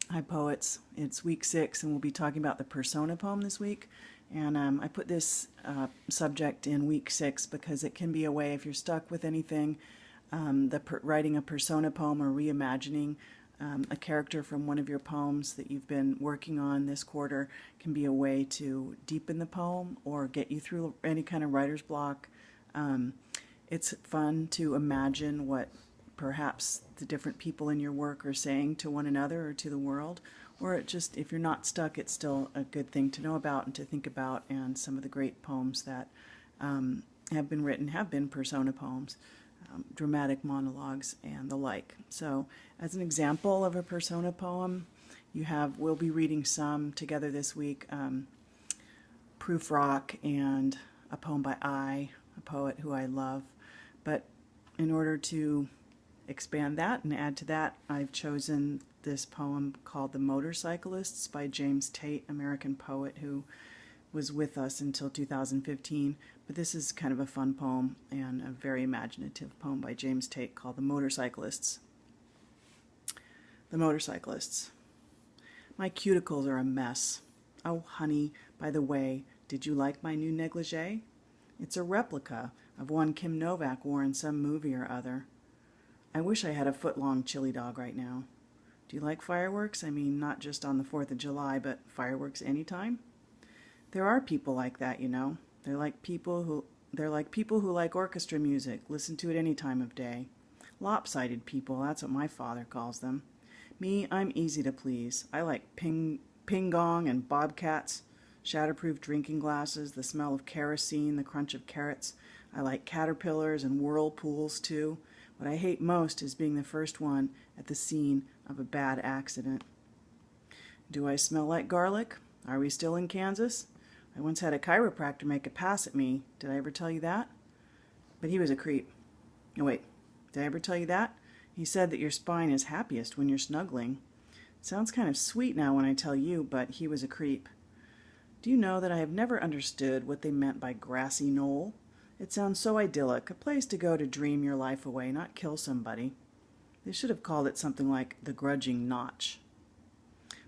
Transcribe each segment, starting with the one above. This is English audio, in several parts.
Hi poets, it's week 6 and we'll be talking about the Persona poem this week. And I put this subject in week 6 because it can be a way, if you're stuck with anything, writing a Persona poem or reimagining a character from one of your poems that you've been working on this quarter can be a way to deepen the poem or get you through any kind of writer's block. It's fun to imagine what perhaps the different people in your work are saying to one another or to the world, or it just, if you're not stuck, it's still a good thing to know about and to think about. And some of the great poems that have been written have been persona poems, dramatic monologues and the like. So as an example of a persona poem, we'll be reading some together this week, Proof Rock and a poem by a poet who I love. But in order to expand that and add to that, I've chosen this poem called The Motorcyclists by James Tate, American poet who was with us until 2015. But this is kind of a fun poem and a very imaginative poem by James Tate called The Motorcyclists. The Motorcyclists. My cuticles are a mess. Oh, honey, by the way, did you like my new negligee? It's a replica of one Kim Novak wore in some movie or other. I wish I had a foot-long chili dog right now. Do you like fireworks? I mean, not just on the 4th of July, but fireworks anytime? There are people like that, you know. They're like people who like orchestra music, listen to it any time of day. Lopsided people, that's what my father calls them. Me, I'm easy to please. I like ping gong and bobcats, shatterproof drinking glasses, the smell of kerosene, the crunch of carrots. I like caterpillars and whirlpools too. What I hate most is being the first one at the scene of a bad accident. Do I smell like garlic? Are we still in Kansas? I once had a chiropractor make a pass at me. Did I ever tell you that? But he was a creep. No, wait. Did I ever tell you that? He said that your spine is happiest when you're snuggling. Sounds kind of sweet now when I tell you, but he was a creep. Do you know that I have never understood what they meant by grassy knoll? It sounds so idyllic, a place to go to dream your life away, not kill somebody. They should have called it something like the grudging notch.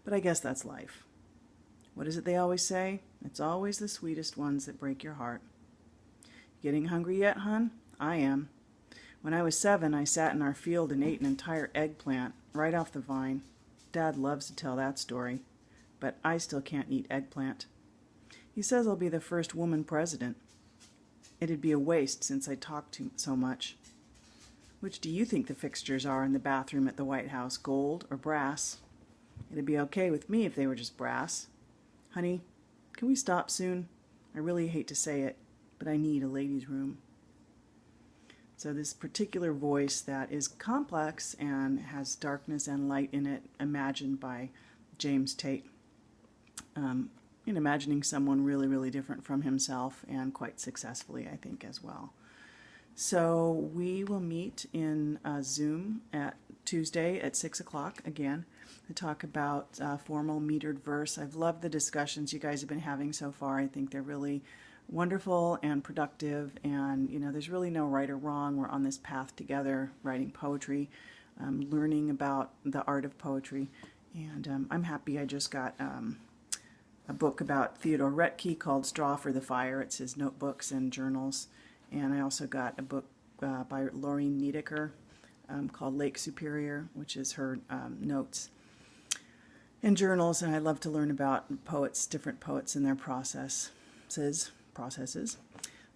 But I guess that's life. What is it they always say? It's always the sweetest ones that break your heart. Getting hungry yet, hun? I am. When I was 7, I sat in our field and ate an entire eggplant right off the vine. Dad loves to tell that story, but I still can't eat eggplant. He says I'll be the first woman president. It'd be a waste since I talk so much. Which do you think the fixtures are in the bathroom at the White House, gold or brass? It'd be okay with me if they were just brass. Honey, can we stop soon? I really hate to say it, but I need a ladies' room. So this particular voice that is complex and has darkness and light in it, imagined by James Tate. In imagining someone really, really different from himself, and quite successfully, I think, as well. So we will meet in Zoom at Tuesday at 6 o'clock again to talk about formal metered verse. I've loved the discussions you guys have been having so far. I think they're really wonderful and productive, and there's really no right or wrong. We're on this path together, writing poetry, learning about the art of poetry, and I'm happy I just got a book about Theodore Retke called Straw for the Fire. It's his notebooks and journals. And I also got a book by Laureen Niedecker called Lake Superior, which is her notes and journals. And I love to learn about poets, different poets and their processes.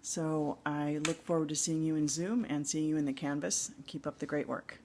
So I look forward to seeing you in Zoom and seeing you in the canvas. Keep up the great work.